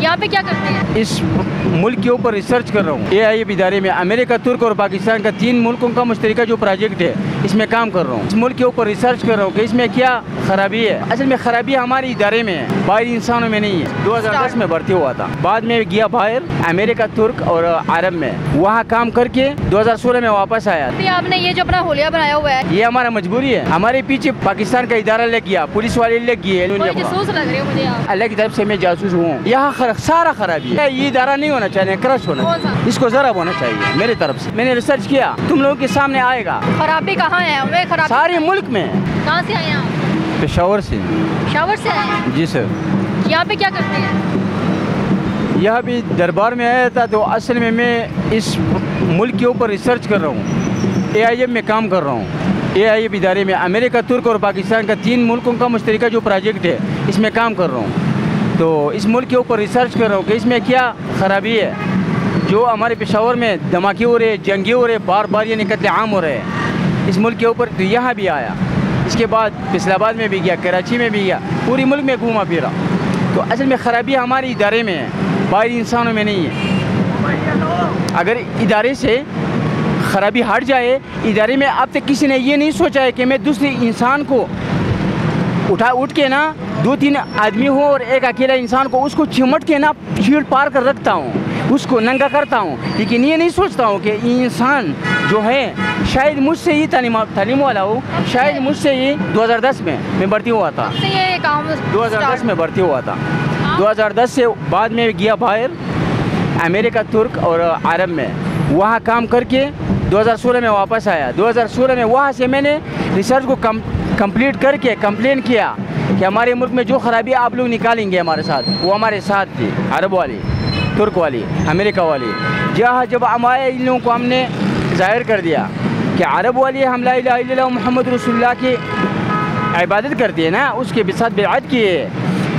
यहाँ पे क्या करते हैं? इस मुल्क के ऊपर रिसर्च कर रहा हूँ। AIF इदारे में अमेरिका, तुर्क और पाकिस्तान का 3 मुल्कों का मुश्तरका जो प्रोजेक्ट है, इसमें काम कर रहा हूँ। इस मुल्क के ऊपर रिसर्च कर रहा हूँ कि इसमें क्या खराबी है। असल में खराबी हमारे इदारे में है, बाहरी इंसानों में नहीं है। 2010 में भर्ती हुआ था, बाद में गया बाहर अमेरिका, तुर्क और अरब में, वहाँ काम करके 2016 में वापस आया। आपने ये जो अपना होलिया बनाया हुआ है, ये हमारा मजबूरी है। हमारे पीछे पाकिस्तान का इदारा लग गया, पुलिस वाले लग गए। जासूस लग रहे हो मुझे आप। अल्लाह की तरफ से मैं जासूस हूँ। यहाँ सारा खराबी है। ये इदारा नहीं होना चाहिए, क्रश होना चाहिए, इसको जरब होना चाहिए मेरी तरफ से। मैंने रिसर्च किया, तुम लोगों के सामने आएगा। खराबी कहाँ है? खराबी सारे मुल्क में। कहाँ से आए आप? पेशावर से। पेशावर से आए? जी सर। यहाँ पे क्या करते हैं? यहाँ भी दरबार में आया था, तो असल में मैं इस मुल्क के ऊपर रिसर्च कर रहा हूँ। AIF में काम कर रहा हूँ। AIF इदारे में अमेरिका, तुर्क और पाकिस्तान का 3 मुल्कों का मुश्तरका जो प्रोजेक्ट है, इसमें काम कर रहा हूँ। तो इस मुल्क के ऊपर रिसर्च कर रहा हूँ कि इसमें क्या खराबी है। जो हमारे पेशावर में धमाके हो रहे, जंगे हो रहे, बार बार यानी कत्ले आम हो रहे हैं इस मुल्क के ऊपर, तो यहाँ भी आया। इसके बाद फैसलाबाद में भी गया, कराची में भी गया, पूरी मुल्क में घूमा फिरा। तो असल में खराबी हमारे इदारे में है, बाहरी इंसानों में नहीं है। अगर इदारे से खराबी हट जाए, इदारे में अब तक किसी ने ये नहीं सोचा है कि मैं दूसरे इंसान को उठ के ना 2-3 आदमी हो और एक अकेला इंसान को उसको चिमट के ना शील्ड पार कर रखता हूँ, उसको नंगा करता हूँ। लेकिन ये नहीं सोचता हूँ कि इंसान जो है शायद मुझसे ही तालीम वाला हो, शायद मुझसे ही 2010 में मैं भर्ती हुआ था। ये काम 2010 में भर्ती हुआ था। 2010 से बाद में गया बाहर अमेरिका, तुर्क और अरब में, वहाँ काम करके 2016 में वापस आया। 2016 में वहाँ से मैंने रिसर्च को कंप्लीट करके कंप्लेन किया कि हमारे मुल्क में जो खराबी आप लोग निकालेंगे हमारे साथ। वो हमारे साथ थी, अरब वाली, तुर्क वाली, अमेरिका वाली। जब हम आए, इन लोगों को हमने जाहिर कर दिया कि अरब वाली हम ला इलाहा इल्लल्लाह मुहम्मद रसूलुल्लाह की इबादत करते हैं ना, उसके साथ बिदअत किए।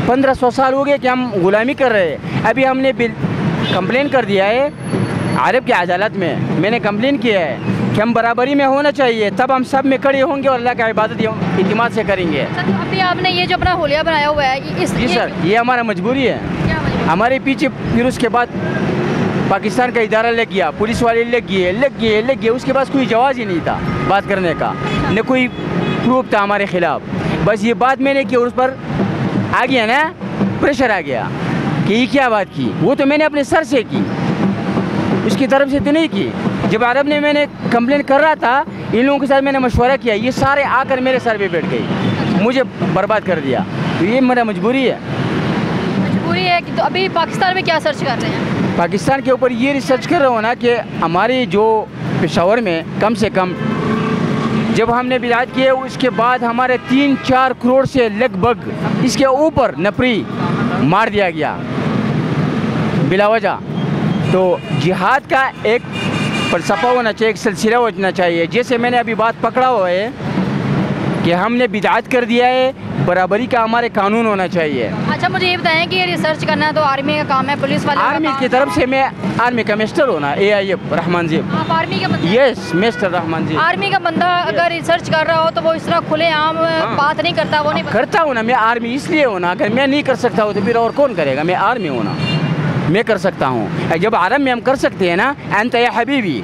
1500 साल हो गए कि हम गुलामी कर रहे हैं। अभी हमने कंप्लेन कर दिया है अरब की अदालत में, मैंने कंप्लेन किया है कि हम बराबरी में होना चाहिए, तब हम सब में खड़े होंगे और अल्लाह की इबादत इत्मीनान से करेंगे। अभी आपने ये जो अपना होलिया बनाया हुआ है, जी सर, ये हमारा मजबूरी है। हमारे पीछे फिर उसके बाद पाकिस्तान का इदारा लग गया, पुलिस वाले लग गए। उसके पास कोई जवाब ही नहीं था बात करने का, न कोई प्रूफ था हमारे खिलाफ। बस ये बात मैंने की और उस पर आ गया ना, प्रेशर आ गया कि ये क्या बात की। वो तो मैंने अपने सर से की, उसकी तरफ से तो नहीं की। जब अरब ने मैंने कंप्लेन कर रहा था, इन लोगों के साथ मैंने मशवरा किया, ये सारे आकर मेरे सर पे बैठ गई, मुझे बर्बाद कर दिया। तो ये मेरा मजबूरी है कि तो अभी पाकिस्तान में क्या सर्च कर रहे हैं? पाकिस्तान के ऊपर ये रिसर्च कर रहा हूँ ना कि हमारी जो पेशावर में कम से कम जब हमने बिलाद किए, उसके बाद हमारे 3-4 करोड़ से लगभग इसके ऊपर नफरी मार दिया गया बिला वजह। तो जिहाद का एक फलसफा होना चाहिए, एक सिलसिला होना चाहिए। जैसे मैंने अभी बात पकड़ा हुआ है कि हमने बिदअत कर दिया है, बराबरी का हमारे कानून होना चाहिए। अच्छा, मुझे ये बताएं कि ये रिसर्च करना तो आर्मी का काम है, पुलिस वाले आर्मी की तरफ से मैं आर्मी का मिस्टर होना, AIF रहमान जी। आप आर्मी का बंदा? यस, मिस्टर रहमान जी। आर्मी का बंदा अगर रिसर्च कर रहा हो तो वो इस तरह खुलेआम बात नहीं करता, वो नहीं करता हूँ ना। मैं आर्मी इसलिए होना, अगर मैं नहीं कर सकता हूँ तो फिर और कौन करेगा। मैं आर्मी होना, मैं कर सकता हूँ। जब आरब में हम कर सकते हैं ना, अंत या हबीबी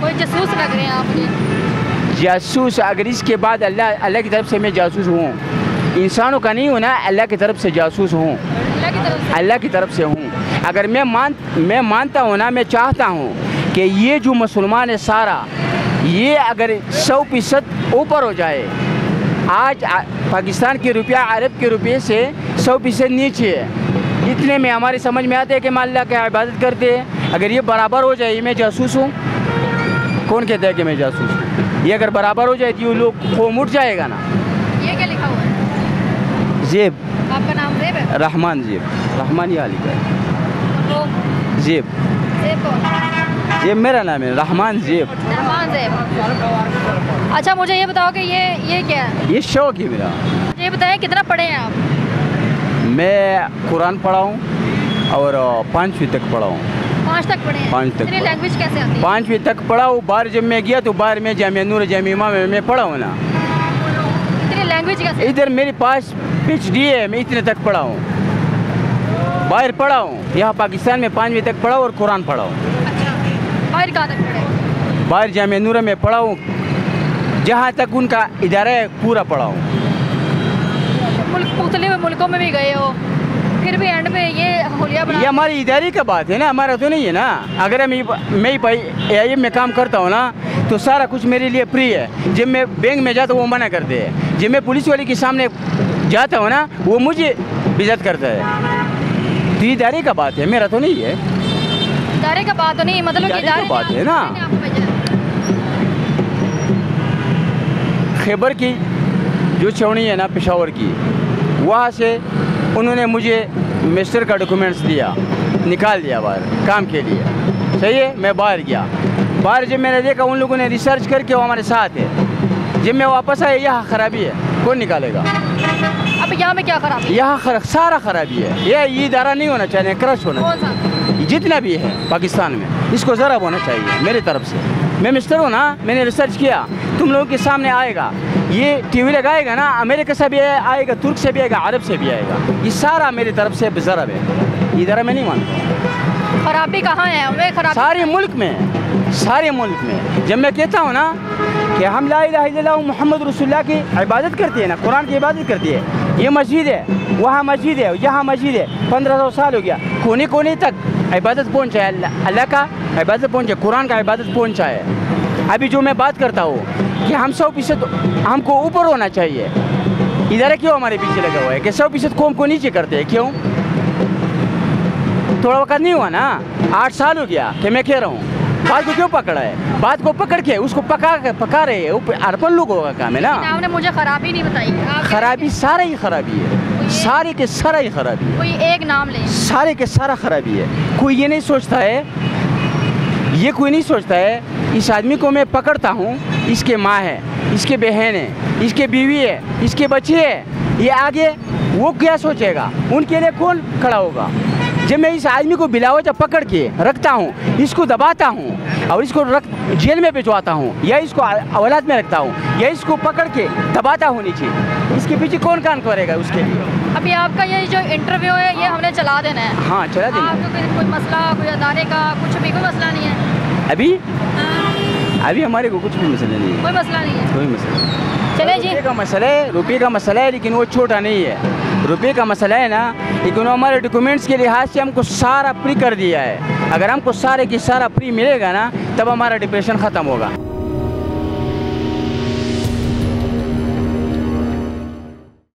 कोई जसूस लग रहे हैं आप मुझे। जासूस अगर इसके बाद अल्लाह की तरफ से मैं जासूस हूँ, इंसानों का नहीं होना, अल्लाह की तरफ से जासूस हूँ, अल्लाह की तरफ से हूँ। अगर मैं मानता हूँ ना, मैं चाहता हूँ कि ये जो मुसलमान है सारा, ये अगर 100% ऊपर हो जाए। आज पाकिस्तान के रुपया अरब के रुपये से 100% नीचे है। इतने में हमारी समझ में आता है कि हम अल्लाह की इबादत करते हैं। अगर ये बराबर हो जाए, मैं जासूस हूँ? कौन कहता है कि मैं जासूस हूँ? ये अगर बराबर हो जाए तो ये लोग कौम उठ जाएगा ना। ये क्या लिखा हुआ है? जेब। आपका नाम जेब है? रहमान जेब, रहमान ही लिखा है। जेब, जेब कौन? ये मेरा नाम है, रहमान जेब। रहमान जेब। अच्छा मुझे ये बताओ कि ये क्या है? ये शौक है मेरा। ये बताएं कितना पढ़े हैं आप? मैं कुरान पढ़ा हूँ और 5वीं तक पढ़ा हूँ। 5 तक पढ़े हैं? 5 तक इतनी लैंग्वेज कैसे आती है? 5वीं तक पढ़ा हूँ। बाहर जब मैं गया तो बाहर में जामिया नूर जामिया में मैं पढ़ा हूँ ना। इतनी लैंग्वेज कैसे? इधर मेरे पास PhD है, मैं इतने तक पढ़ा हूँ। बाहर पढ़ा हूँ, यहाँ पाकिस्तान में 5वीं तक पढ़ा और कुरान पढ़ा हूँ। अच्छा बाहर कहाँ तक पढ़े? बाहर जामिया नूर में पढ़ा हूँ, जहाँ तक उनका इदारा है पूरा पढ़ा हूँ। मुख्तलिफ मुल्कों में भी गए हो, फिर भी एंड में ये हुलिया बना। ये हमारी इदारे का बात है ना, हमारा तो नहीं है ना। अगर मैं AIM में काम करता हूँ ना तो सारा कुछ मेरे लिए फ्री है। जब मैं बैंक में जाता हूँ वो मना करते हैं, जब मैं पुलिस वाले के सामने जाता हूँ ना वो मुझे बेइज्जत करता है। तो इदारे का बात है, मेरा तो नहीं है। इदारे का बात तो नहीं, मतलब कि इदारे का बात है ना। खैबर की जो छावनी है ना पेशावर की, वहाँ से उन्होंने मुझे मिस्टर का डॉक्यूमेंट्स दिया, निकाल दिया बाहर काम के लिए। सही है, मैं बाहर गया। बाहर जब मैंने देखा उन लोगों ने रिसर्च करके वो हमारे साथ है। जब मैं वापस आया यहाँ खराबी है, कौन निकालेगा? अब यहाँ में क्या खराबी है? यहाँ सारा खराबी है। ये इदारा नहीं होना चाहिए, क्रश होना चाहिए। जितना भी है पाकिस्तान में इसको ज़रा होना चाहिए मेरी तरफ से। मैं मिस्टर हूँ ना, मैंने रिसर्च किया, तुम लोगों के सामने आएगा। ये TV लगाएगा ना, अमेरिका से भी आएगा, तुर्क से भी आएगा, अरब से भी आएगा। ये सारा मेरी तरफ से ज़रा है। इधर मैं नहीं मानता। खराबी कहाँ है? हमें खराबी सारे मुल्क में, सारे मुल्क में। जब मैं कहता हूँ ना कि हम ला इलाहा इल्लल्लाह मोहम्मद रसूलुल्लाह की इबादत करते हैं ना, कुरान की इबादत करती है। ये मस्जिद है, वहाँ मस्जिद है, यहाँ मस्जिद है, 1500 साल हो गया। कोने कोने तक इबादत पहुँचा है, अल्लाह का इबादत पहुँचा, कुरान का इबादत पहुँचा है। अभी जो मैं बात करता हूँ कि हम 100% हमको ऊपर होना चाहिए। इधर क्यों हमारे पीछे लगा हुआ है कि 100% कौम को नीचे करते हैं? क्यों? थोड़ा वक्त नहीं हुआ ना, 8 साल हो गया कि मैं कह रहा हूँ। बात को क्यों पकड़ा है? बात को पकड़ के उसको पका रहे हैं। अर्पण लोगों का काम है ना। आपने मुझे खराबी नहीं बताई। खराबी सारा ही खराबी है, सारे के सारा ही खराबी है। कोई एक नाम ले। सारे के सारा खराबी है। कोई ये नहीं सोचता है, ये कोई नहीं सोचता है इस आदमी को मैं पकड़ता हूँ, इसके माँ है, इसके बहन है, इसके बीवी है, इसके बच्चे है, ये आगे वो क्या सोचेगा? उनके लिए कौन खड़ा होगा? जब मैं इस आदमी को बिलावजा पकड़ के रखता हूँ, इसको दबाता हूँ और इसको जेल में भिजवाता हूँ, या इसको औलाद में रखता हूँ, या इसको पकड़ के दबाता हूँ नीचे, इसके पीछे कौन काम करेगा उसके लिए? अभी आपका ये जो इंटरव्यू है ये हमने चला देना है। हाँ चला देना। आपको कोई मसला, कोई अदारे का कुछ भी कोई मसला नहीं है? अभी हमारे को कुछ भी मसला नहीं है। कोई मसला नहीं है? कोई मसला। चले जी। रुपये का मसला है, लेकिन वो छोटा नहीं है। रुपये का मसला है ना, लेकिन हमारे डॉक्यूमेंट्स के लिहाज से हमको सारा फ्री कर दिया है। अगर हमको सारे की सारा फ्री मिलेगा ना, तब हमारा डिप्रेशन ख़त्म होगा।